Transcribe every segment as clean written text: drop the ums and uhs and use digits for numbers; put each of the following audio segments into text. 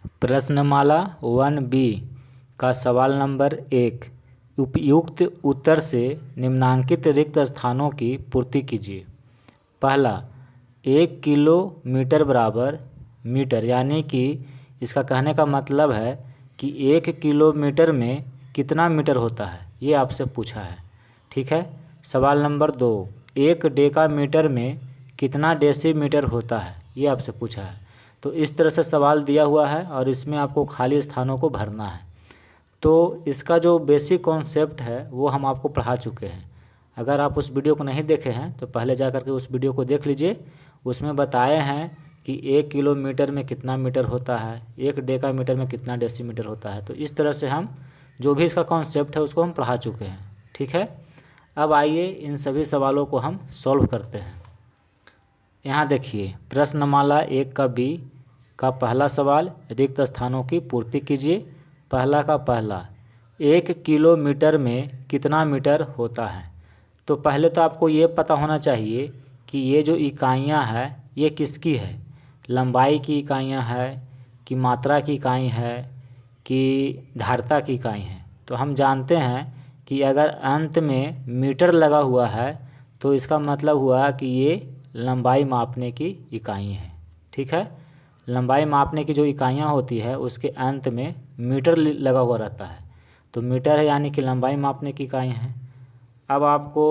प्रश्नमाला 1B का सवाल number 1, उपयुक्त उत्तर से निम्नांकित रिक्त स्थानों की पूर्ति कीजिए। पहला, 1 किलोमीटर बराबर मीटर, यानी कि इसका कहने का मतलब है कि 1 किलोमीटर में कितना मीटर होता है, ये आपसे पूछा है। ठीक है। सवाल नंबर 2, 1 डेकामीटर में कितना डेसीमीटर होता है, ये आपसे पूछा है। तो इस तरह से सवाल दिया हुआ है और इसमें आपको खाली स्थानों को भरना है। तो इसका जो बेसिक कॉन्सेप्ट है वो हम आपको पढ़ा चुके हैं। अगर आप उस वीडियो को नहीं देखे हैं तो पहले जा कर के उस वीडियो को देख लीजिए। उसमें बताए हैं कि 1 किलोमीटर में कितना मीटर होता है, 1 डेकामीटर में कितना डेसीमीटर होता है। तो इस तरह से हम जो भी इसका कॉन्सेप्ट है उसको हम पढ़ा चुके हैं। ठीक है। अब आइए इन सभी सवालों को हम सॉल्व करते हैं। यहाँ देखिए, प्रश्नमाला 1 का बी का पहला सवाल, रिक्त स्थानों की पूर्ति कीजिए। पहला का पहला, 1 किलोमीटर में कितना मीटर होता है। तो पहले तो आपको ये पता होना चाहिए कि ये जो इकाइयाँ हैं ये किसकी है, लंबाई की इकाइयाँ है कि मात्रा की इकाई है कि धारिता की इकाई है। तो हम जानते हैं कि अगर अंत में मीटर लगा हुआ है तो इसका मतलब हुआ कि ये लंबाई मापने की इकाई है। ठीक है। लंबाई मापने की जो इकाइयाँ होती है उसके अंत में मीटर लगा हुआ रहता है। तो मीटर है यानी कि लंबाई मापने की इकाई है। अब आपको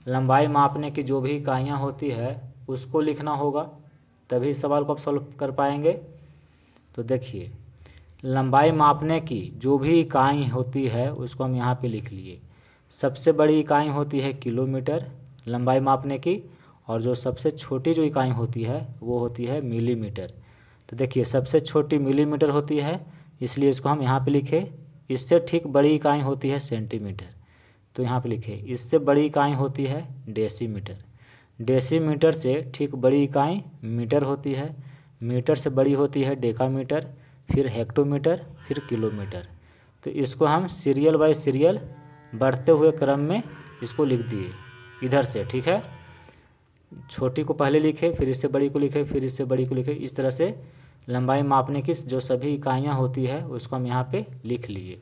लंबाई मापने की जो भी इकाइयाँ होती है उसको लिखना होगा, तभी सवाल को आप सॉल्व कर पाएंगे। तो देखिए, लंबाई मापने की जो भी इकाई होती है उसको हम यहाँ पे लिख लिए। सबसे बड़ी इकाई होती है किलोमीटर लंबाई मापने की, और जो सबसे छोटी जो इकाई होती है वो होती है मिलीमीटर। तो देखिए, सबसे छोटी मिलीमीटर होती है, इसलिए इसको हम यहाँ पे लिखे। इससे ठीक बड़ी इकाई होती है सेंटीमीटर, तो यहाँ पे लिखे। इससे बड़ी इकाई होती है डेसीमीटर, डेसीमीटर से ठीक बड़ी इकाई मीटर होती है, मीटर से बड़ी होती है डेकामीटर, फिर हेक्टोमीटर, फिर किलोमीटर। तो इसको हम सीरियल बाय सीरियल बढ़ते हुए क्रम में इसको लिख दिए इधर से। ठीक है। छोटी को पहले लिखे, फिर इससे बड़ी को लिखे, फिर इससे बड़ी को लिखे। इस तरह से लंबाई मापने की जो सभी इकाइयाँ होती है उसको हम यहाँ पे लिख लिए।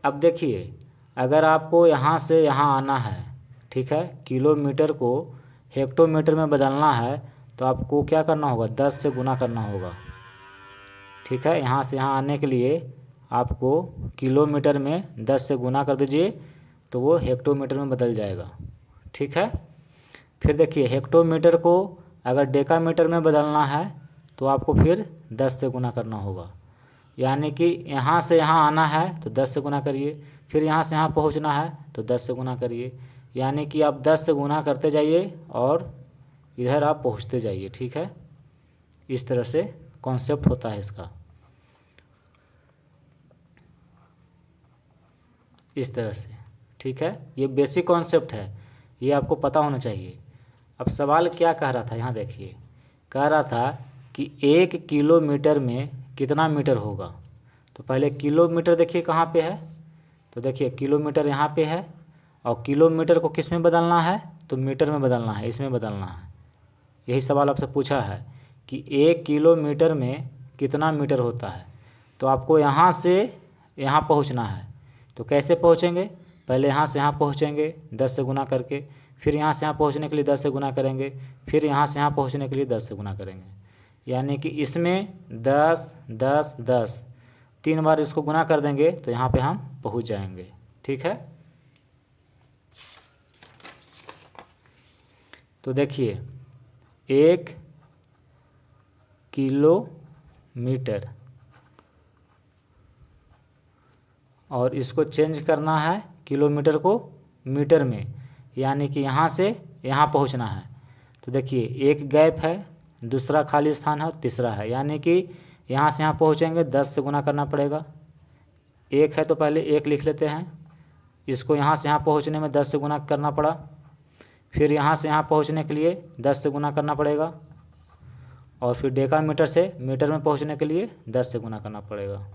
अब देखिए, अगर आपको यहाँ से यहाँ आना है, ठीक है, किलोमीटर को हेक्टोमीटर में बदलना है तो आपको क्या करना होगा, 10 से गुना करना होगा। ठीक है। यहाँ से यहाँ आने के लिए आपको किलोमीटर में 10 से गुना कर दीजिए तो वो हेक्टोमीटर में बदल जाएगा। ठीक है। फिर देखिए, हेक्टोमीटर को अगर डेकामीटर में बदलना है तो आपको फिर 10 से गुना करना होगा। यानी कि यहाँ से यहाँ आना है तो 10 से गुना करिए, फिर यहाँ से यहाँ पहुँचना है तो 10 से गुना करिए। यानी कि आप 10 से गुना करते जाइए और इधर आप पहुँचते जाइए। ठीक है। इस तरह से कॉन्सेप्ट होता है इसका, इस तरह से। ठीक है। ये बेसिक कॉन्सेप्ट है, ये आपको पता होना चाहिए। अब सवाल क्या कह रहा था, यहाँ देखिए, कह रहा था कि 1 किलोमीटर में कितना मीटर होगा। तो पहले किलोमीटर देखिए कहाँ पे है, तो देखिए किलोमीटर यहाँ पे है, और किलोमीटर को किस में बदलना है, तो मीटर में बदलना है, इसमें बदलना है। यही सवाल आपसे पूछा है कि 1 किलोमीटर में कितना मीटर होता है। तो आपको यहाँ से यहाँ पहुँचना है, तो कैसे पहुँचेंगे, पहले यहाँ से यहाँ पहुँचेंगे 10 से गुना करके, फिर यहाँ से यहाँ पहुँचने के लिए 10 से गुना करेंगे, फिर यहाँ से यहाँ पहुँचने के लिए 10 से गुना करेंगे। यानी कि इसमें 10 10 10 3 बार इसको गुना कर देंगे तो यहाँ पे हम पहुँच जाएंगे। ठीक है। तो देखिए, 1 किलोमीटर, और इसको चेंज करना है किलोमीटर को मीटर में, यानी कि यहाँ से यहाँ पहुँचना है। तो देखिए, एक गैप है, दूसरा खाली स्थान है, तीसरा है, यानी कि यहाँ से यहाँ पहुँचेंगे 10 से गुना करना पड़ेगा। 1 है तो पहले 1 लिख लेते हैं, इसको यहाँ से यहाँ पहुँचने में 10 से गुना करना पड़ा, फिर यहाँ से यहाँ पहुँचने के लिए 10 से गुना करना पड़ेगा, और फिर डेकामीटर से मीटर में पहुँचने के लिए 10 से गुना करना पड़ेगा।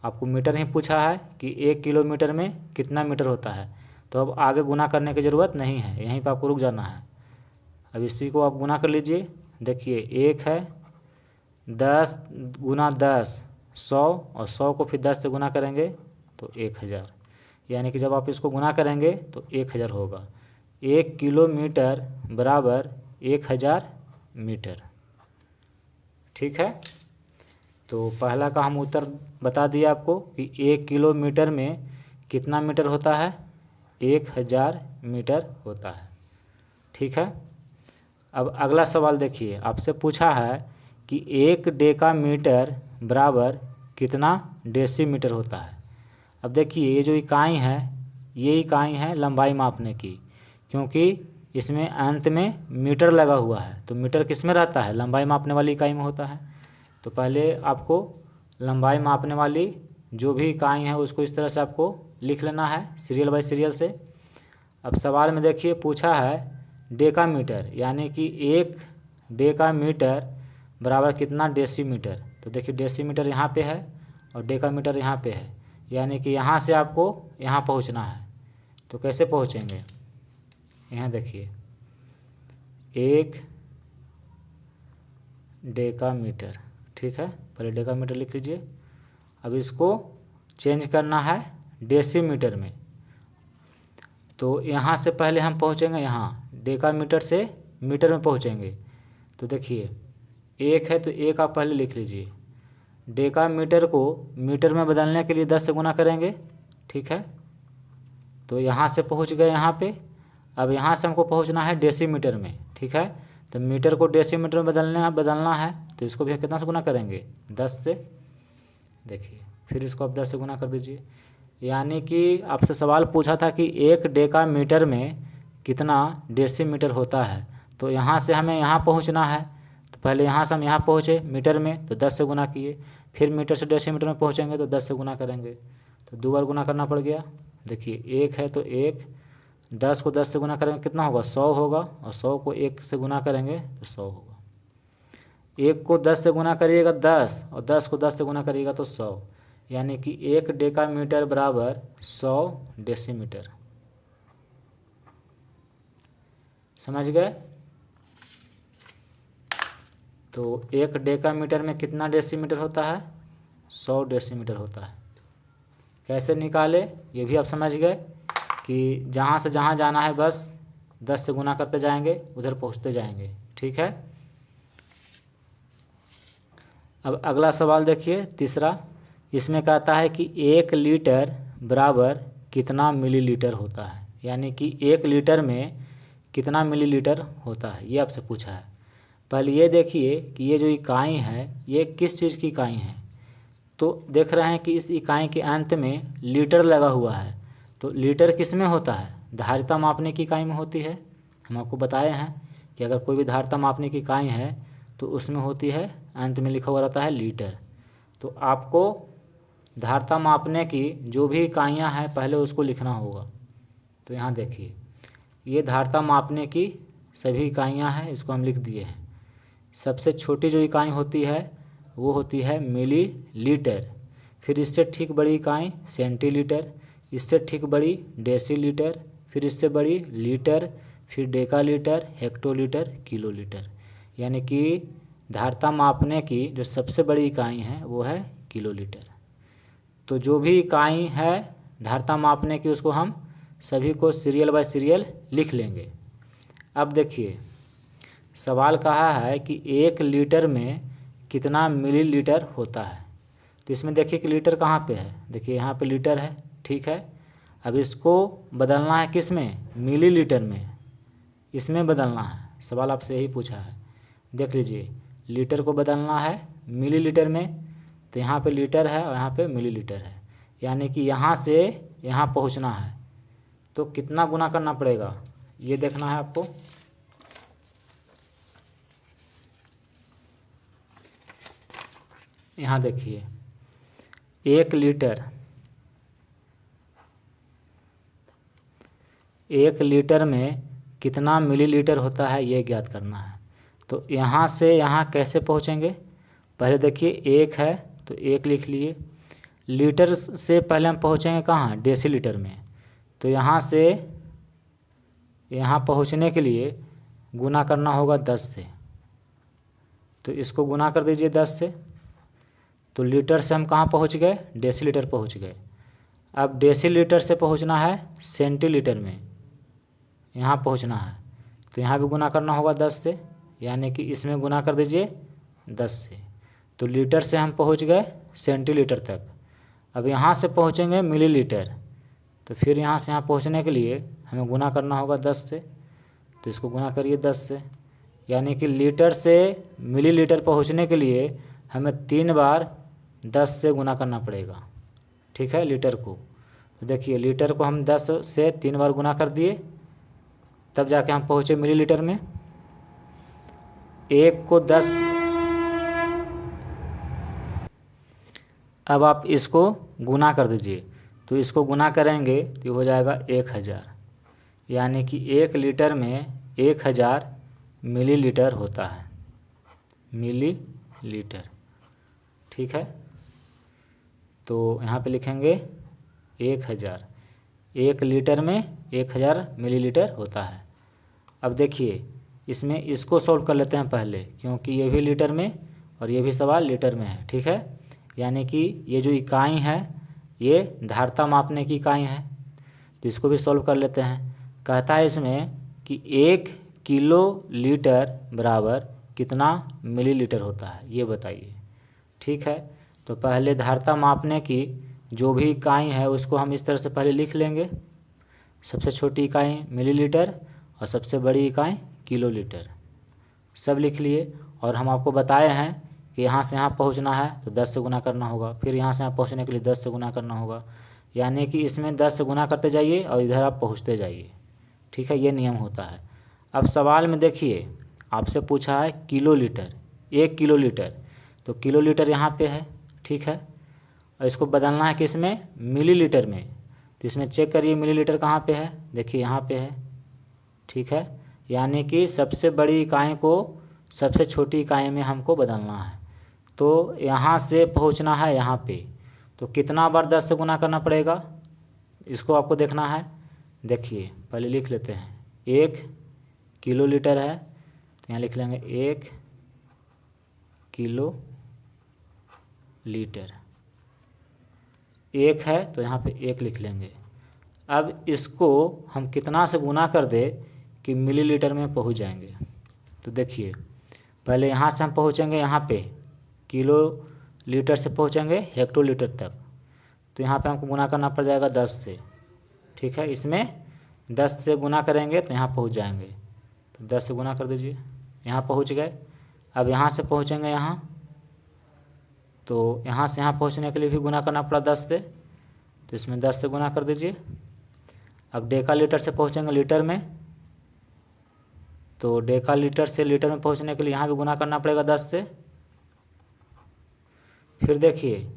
आपको मीटर ही पूछा है कि 1 किलोमीटर में कितना मीटर होता है, तो अब आगे गुना करने की ज़रूरत नहीं है, यहीं पर आपको रुक जाना है। अब इसी को आप गुना कर लीजिए। देखिए, 1 है 10 गुना 10 100, और 100 को फिर 10 से गुना करेंगे तो 1000, यानी कि जब आप इसको गुना करेंगे तो 1000 होगा। 1 किलोमीटर बराबर 1000 मीटर। ठीक है, तो पहला का हम उत्तर बता दिए आपको कि 1 किलोमीटर में कितना मीटर होता है, 1000 मीटर होता है। ठीक है, अब अगला सवाल देखिए, आपसे पूछा है कि 1 डेकामीटर बराबर कितना डेसीमीटर होता है। अब देखिए ये जो इकाई है, ये इकाई है लंबाई मापने की, क्योंकि इसमें अंत में मीटर लगा हुआ है। तो मीटर किस में रहता है, लंबाई मापने वाली इकाई में होता है। तो पहले आपको लंबाई मापने वाली जो भी इकाई है उसको इस तरह से आपको लिख लेना है, सीरियल बाय सीरियल से। अब सवाल में देखिए पूछा है डेकामीटर, यानी कि 1 डेकामीटर बराबर कितना डेसीमीटर। तो देखिए डेसीमीटर यहाँ पे है और डेकामीटर यहाँ पे है, यानी कि यहाँ से आपको यहाँ पहुँचना है। तो कैसे पहुँचेंगे, यहाँ देखिए 1 डेकामीटर। ठीक है, पहले डेकामीटर लिख लीजिए। अब इसको चेंज करना है डेसीमीटर में। तो यहाँ से पहले हम पहुँचेंगे, यहाँ डेकामीटर से मीटर में पहुँचेंगे। तो देखिए 1 है तो 1 आप पहले लिख लीजिए। डेकामीटर को मीटर में बदलने के लिए 10 से गुना करेंगे। ठीक है, तो यहाँ से पहुँच गए यहाँ पे। अब यहाँ से हमको पहुँचना है डेसीमीटर में। ठीक है, तो मीटर को डेसीमीटर में बदलना है, तो इसको भी कितना से गुना करेंगे, 10 से। देखिए फिर इसको आप 10 से गुना कर दीजिए, यानी कि आपसे सवाल पूछा था कि 1 डेकामीटर में कितना डेसीमीटर होता है। तो यहाँ से हमें यहाँ पहुँचना है, तो पहले यहाँ से हम यहाँ पहुँचे मीटर में तो 10 से गुना किए, फिर मीटर से डेसीमीटर में पहुँचेंगे तो 10 से गुना करेंगे, तो 2 बार गुना करना पड़ गया। देखिए 1 है तो 1, 10 को 10 से गुना करेंगे कितना होगा, 100 होगा, और 100 को 1 से गुना करेंगे तो 100 होगा। 1 को 10 से गुना करिएगा 10, और 10 को 10 से गुना करिएगा तो 100, यानी कि 1 डेकामीटर बराबर 100 डेसीमीटर। समझ गए। तो 1 डेकामीटर में कितना डेसीमीटर होता है, 100 डेसीमीटर होता है। कैसे निकाले ये भी आप समझ गए कि जहाँ से जहाँ जाना है बस 10 से गुना करते जाएंगे, उधर पहुँचते जाएंगे। ठीक है, अब अगला सवाल देखिए तीसरा। इसमें कहता है कि 1 लीटर बराबर कितना मिलीलीटर होता है, यानी कि 1 लीटर में कितना मिलीलीटर होता है, ये आपसे पूछा है। पहले ये देखिए कि ये जो इकाई है ये किस चीज़ की इकाई है। तो देख रहे हैं कि इस इकाई के अंत में लीटर लगा हुआ है। तो लीटर किस में होता है, धारिता मापने की इकाई में होती है। हम आपको बताए हैं कि अगर कोई भी धारिता मापने की इकाई है तो उसमें होती है, अंत में लिखा हुआ रहता है लीटर। तो आपको धारिता मापने की जो भी इकाइयाँ हैं पहले उसको लिखना होगा। तो यहाँ देखिए ये धारिता मापने की सभी इकाइयाँ हैं, इसको हम लिख दिए हैं। सबसे छोटी जो इकाई होती है वो होती है मिलीलीटर, फिर इससे ठीक बड़ी इकाई सेंटीलीटर, इससे ठीक बड़ी डेसीलीटर, फिर इससे बड़ी लीटर, फिर डेकालीटर, हेक्टोलीटर, किलोलीटर। यानी कि धारिता मापने की जो सबसे बड़ी इकाई है वो है किलोलीटर। तो जो भी इकाई है धारिता मापने की उसको हम सभी को सीरियल बाय सीरियल लिख लेंगे। अब देखिए सवाल कहा है कि 1 लीटर में कितना मिलीलीटर होता है। तो इसमें देखिए कि लीटर कहाँ पे है, देखिए यहाँ पे लीटर है। ठीक है, अब इसको बदलना है किस में, मिलीलीटर में, इसमें बदलना है। सवाल आपसे यही पूछा है, देख लीजिए लीटर को बदलना है मिलीलीटर में, तो यहाँ पे लीटर है और यहाँ पे मिलीलीटर है, यानी कि यहाँ से यहाँ पहुँचना है तो कितना गुना करना पड़ेगा ये देखना है आपको। यहाँ देखिए 1 लीटर में कितना मिलीलीटर होता है ये ज्ञात करना है। तो यहाँ से यहाँ कैसे पहुँचेंगे, पहले देखिए 1 है तो 1 लिख लिए, लीटर से पहले हम पहुँचेंगे कहाँ, डेसीलीटर में। तो यहाँ से यहाँ पहुँचने के लिए गुना करना होगा 10 से। तो इसको गुना कर दीजिए 10 से। तो लीटर से हम कहाँ पहुँच गए, डेसीलीटर पहुँच गए। अब डेसीलीटर से पहुँचना है सेंटीलीटर में, यहाँ पहुँचना है। तो यहाँ भी गुना करना होगा 10 से, यानी कि इसमें गुना कर दीजिए 10 से। तो लीटर से हम पहुँच गए सेंटीलीटर तक। अब यहाँ से पहुँचेंगे मिलीलीटर, तो फिर यहाँ से यहाँ पहुँचने के लिए हमें गुना करना होगा 10 से। तो इसको गुना करिए 10 से, यानी कि लीटर से मिलीलीटर पहुँचने के लिए हमें 3 बार 10 से गुना करना पड़ेगा। ठीक है, लीटर को। तो देखिए लीटर को हम 10 से 3 बार गुना कर दिए, तब जाके हम पहुँचे मिलीलीटर में। 1 को 10, अब आप इसको गुना कर दीजिए। तो इसको गुना करेंगे तो हो जाएगा 1000, यानी कि 1 लीटर में 1000 मिलीलीटर होता है, मिलीलीटर। ठीक है, तो यहाँ पे लिखेंगे 1000, 1 लीटर में 1000 मिलीलीटर होता है। अब देखिए इसमें इसको सॉल्व कर लेते हैं पहले, क्योंकि ये भी लीटर में और ये भी सवाल लीटर में है। ठीक है, यानी कि ये जो इकाई है ये धारता मापने की इकाई है, तो इसको भी सॉल्व कर लेते हैं। कहता है इसमें कि 1 किलो लीटर बराबर कितना मिलीलीटर होता है, ये बताइए। ठीक है, तो पहले धारता मापने की जो भी इकाई है उसको हम इस तरह से पहले लिख लेंगे। सबसे छोटी इकाई मिलीलीटर और सबसे बड़ी इकाई किलोलीटर, सब लिख लिए। और हम आपको बताए हैं कि यहाँ से यहाँ पहुँचना है तो 10 से गुना करना होगा, फिर यहाँ से यहाँ पहुँचने के लिए 10 से गुना करना होगा, यानी कि इसमें 10 से गुना करते जाइए और इधर आप पहुँचते जाइए। ठीक है, ये नियम होता है। अब सवाल में देखिए आपसे पूछा है किलोलीटर, 1 किलोलीटर, तो किलोलीटर यहाँ पे है। ठीक है, और इसको बदलना है किस में, मिलीलीटर में। तो इसमें चेक करिए मिलीलीटर कहाँ पे है, देखिए यहाँ पे है। ठीक है, यानी कि सबसे बड़ी इकाई को सबसे छोटी इकाई में हमको बदलना है। तो यहाँ से पहुँचना है यहाँ पे, तो कितना बार 10 से गुना करना पड़ेगा, इसको आपको देखना है। देखिए पहले लिख लेते हैं, 1 किलोलीटर है तो यहाँ लिख लेंगे 1 किलो लीटर, 1 है तो यहाँ पे 1 लिख लेंगे। अब इसको हम कितना से गुना कर दे कि मिलीलीटर में पहुँच जाएंगे। तो देखिए पहले यहाँ से हम पहुँचेंगे यहाँ पे किलो लीटर से पहुँचेंगे हेक्टोलीटर तक, तो यहाँ पे हमको गुना करना पड़ जाएगा 10 से। ठीक है, इसमें 10 से गुना करेंगे तो यहाँ पहुँच जाएंगे। तो 10 से गुना कर दीजिए, यहाँ पहुँच गए। अब यहाँ से पहुँचेंगे यहाँ, तो यहाँ से यहाँ पहुँचने के लिए भी गुना करना पड़ा 10 से, तो इसमें 10 से गुना कर दीजिए। अब डेका लीटर से पहुँचेंगे लीटर में, तो डेका लीटर से लीटर में पहुँचने के लिए यहाँ भी गुना करना पड़ेगा 10 से। फिर देखिए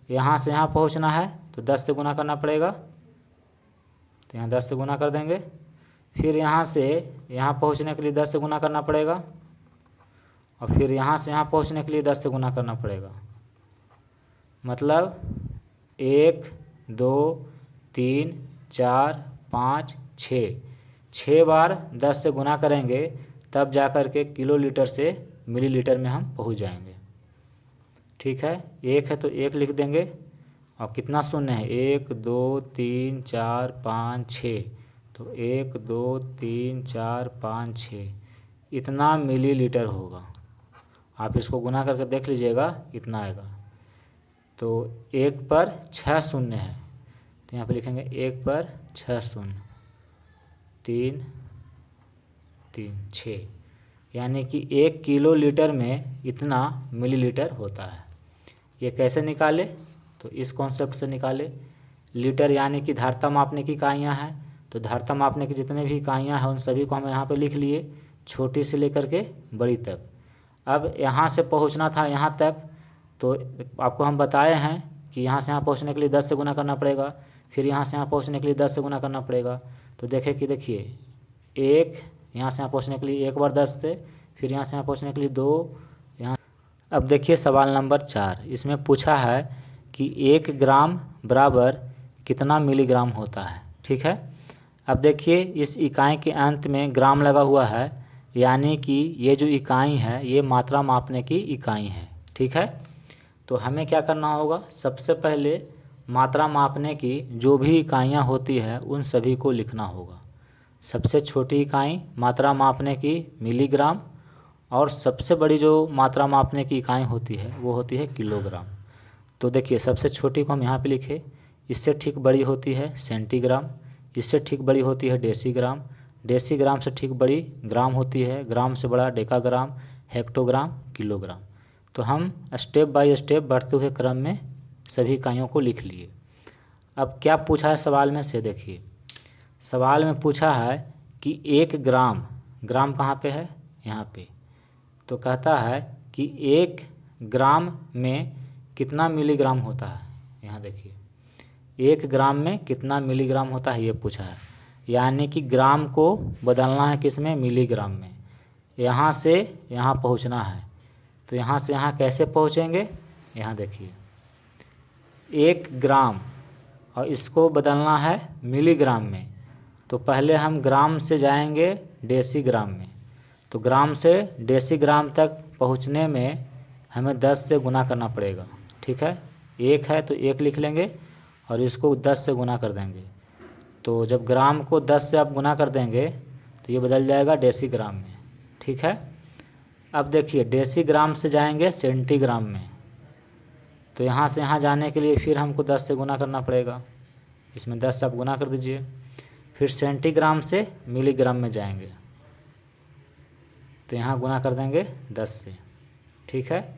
यहाँ से यहाँ पहुँचना है तो 10 से गुना करना पड़ेगा, तो यहाँ 10 से गुना कर देंगे। फिर यहाँ से यहाँ पहुँचने के लिए 10 से गुना करना पड़ेगा, और फिर यहाँ से यहाँ पहुँचने के लिए 10 से गुना करना पड़ेगा। मतलब 1 2 3 4 5 6 बार 10 से गुना करेंगे, तब जा कर के किलोलीटर से मिलीलीटर में हम पहुँच जाएंगे। ठीक है, 1 है तो 1 लिख देंगे, और कितना शून्य है, 1 2 3 4 5 6, तो 1 2 3 4 5 6 इतना मिलीलीटर होगा। आप इसको गुना करके देख लीजिएगा, इतना आएगा। तो 1 पर 6 शून्य है, तो यहाँ पे लिखेंगे 1 पर 6 शून्य, 3 3 6, यानी कि 1 किलो लीटर में इतना मिलीलीटर होता है। ये कैसे निकाले, तो इस कॉन्सेप्ट से निकाले। लीटर यानी कि धारता मापने की इकाइयाँ हैं, तो धारता मापने की जितने भी इकाइयाँ हैं उन सभी को हम यहाँ पे लिख लिए, छोटी से लेकर के बड़ी तक। अब यहाँ से पहुँचना था यहाँ तक, तो आपको हम बताए हैं कि यहाँ से यहाँ पहुँचने के लिए 10 से गुना करना पड़ेगा, फिर यहाँ से यहाँ पहुँचने के लिए 10 से गुना करना पड़ेगा। तो देखिए 1 यहाँ से यहाँ पहुँचने के लिए 1 बार 10 से, फिर यहाँ से यहाँ पहुँचने के लिए 2 यहाँ। अब देखिए सवाल नंबर 4, इसमें पूछा है कि 1 ग्राम बराबर कितना मिलीग्राम होता है। ठीक है, अब देखिए इस इकाई के अंत में ग्राम लगा हुआ है, यानी कि ये जो इकाई है ये मात्रा मापने की इकाई है। ठीक है, तो हमें क्या करना होगा, सबसे पहले मात्रा मापने की जो भी इकाइयाँ होती है उन सभी को लिखना होगा। सबसे छोटी इकाई मात्रा मापने की मिलीग्राम, और सबसे बड़ी जो मात्रा मापने की इकाई होती है वो होती है किलोग्राम। तो देखिए सबसे छोटी को हम यहाँ पे लिखे, इससे ठीक बड़ी होती है सेंटीग्राम, इससे ठीक बड़ी होती है डेसीग्राम, डेसीग्राम से ठीक बड़ी ग्राम होती है, ग्राम से बड़ा डेकाग्राम, हेक्टोग्राम, किलोग्राम। तो हम स्टेप बाय स्टेप बढ़ते हुए क्रम में सभी इकाइयों को लिख लिए। अब क्या पूछा है सवाल में से देखिए, सवाल में पूछा है कि 1 ग्राम, ग्राम कहाँ पे है, यहाँ पे, तो कहता है कि 1 ग्राम में कितना मिलीग्राम होता है। यहाँ देखिए 1 ग्राम में कितना मिलीग्राम होता है ये पूछा है, यानी कि ग्राम को बदलना है किस में, मिलीग्राम में। यहाँ से यहाँ पहुँचना है, तो यहाँ से यहाँ कैसे पहुँचेंगे, यहाँ देखिए 1 ग्राम और इसको बदलना है मिलीग्राम में, तो पहले हम ग्राम से जाएंगे डेसीग्राम में। तो ग्राम से डेसीग्राम तक पहुँचने में हमें 10 से गुना करना पड़ेगा। ठीक है, 1 है तो 1 लिख लेंगे और इसको 10 से गुना कर देंगे। तो जब ग्राम को 10 से आप गुना कर देंगे तो ये बदल जाएगा डेसीग्राम में। ठीक है, अब देखिए डेसीग्राम से जाएंगे सेंटीग्राम में, तो यहाँ से यहाँ जाने के लिए फिर हमको 10 से गुना करना पड़ेगा, इसमें 10 से आप गुना कर दीजिए। फिर सेंटीग्राम से मिलीग्राम में जाएंगे, तो यहाँ गुना कर देंगे 10 से। ठीक है,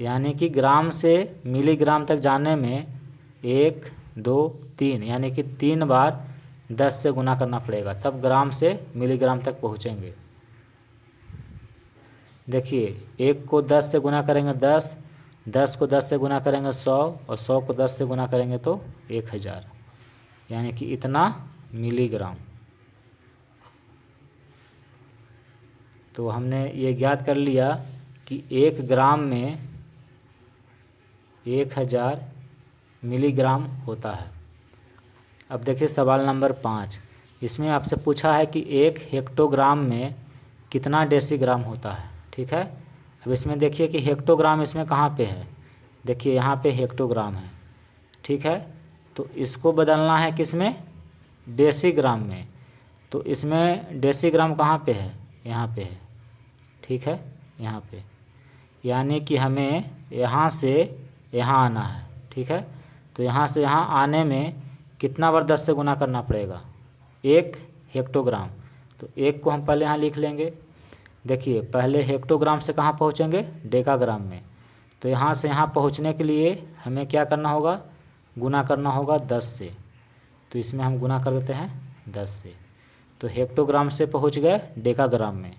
यानी कि ग्राम से मिलीग्राम तक जाने में 1, 2, 3 यानी कि 3 बार 10 से गुना करना पड़ेगा, तब ग्राम से मिलीग्राम तक पहुँचेंगे। देखिए 1 को 10 से गुना करेंगे 10, 10 को 10 से गुना करेंगे 100, और 100 को 10 से गुना करेंगे तो 1000, यानी कि इतना मिलीग्राम। तो हमने ये ज्ञात कर लिया कि 1 ग्राम में 1000 मिलीग्राम होता है। अब देखिए सवाल नंबर 5, इसमें आपसे पूछा है कि 1 हेक्टोग्राम में कितना डेसीग्राम होता है। ठीक है, अब इसमें देखिए कि हेक्टोग्राम इसमें कहाँ पे है, देखिए यहाँ पे हेक्टोग्राम है। ठीक है, तो इसको बदलना है किस में, डेसीग्राम में, तो इसमें डेसीग्राम कहाँ पे है, यहाँ पे है। ठीक है, यहाँ पे, यानी कि हमें यहाँ से यहाँ आना है। ठीक है, तो यहाँ से यहाँ आने में कितना बार 10 से गुना करना पड़ेगा, 1 हेक्टोग्राम, तो 1 को हम पहले यहाँ लिख लेंगे। देखिए पहले हेक्टोग्राम से कहाँ पहुँचेंगे, डेकाग्राम में, तो यहाँ से यहाँ पहुँचने के लिए हमें क्या करना होगा, गुना करना होगा 10 से, तो इसमें हम गुना कर देते हैं 10 से। तो हेक्टोग्राम से पहुँच गए डेकाग्राम में,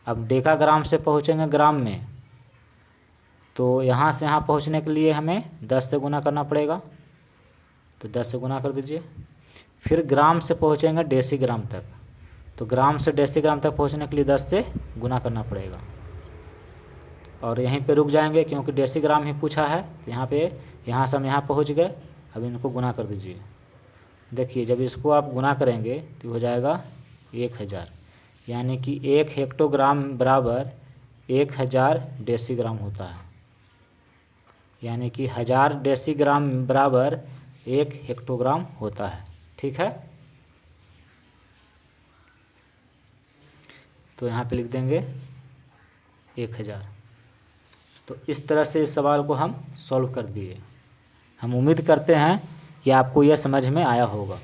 अब डेकाग्राम से पहुँचेंगे ग्राम में, तो यहाँ से यहाँ पहुँचने के लिए हमें 10 से गुना करना पड़ेगा, तो 10 से गुना कर दीजिए। फिर ग्राम से पहुँचेंगे डेसीग्राम तक, तो ग्राम से डेसीग्राम तक पहुँचने के लिए 10 से गुना करना पड़ेगा, और यहीं पे रुक जाएंगे क्योंकि डेसीग्राम ही पूछा है। तो यहाँ पे, यहाँ से हम यहाँ पहुँच गए, अब इनको गुना कर दीजिए। देखिए जब इसको आप गुना करेंगे तो हो जाएगा 1000, यानी कि 1 हेक्टोग्राम बराबर 1000 डेसीग्राम होता है, यानी कि 1000 डेसीग्राम बराबर 1 हेक्टोग्राम होता है। ठीक है, तो यहाँ पे लिख देंगे 1000। तो इस तरह से इस सवाल को हम सॉल्व कर दिए। हम उम्मीद करते हैं कि आपको यह समझ में आया होगा।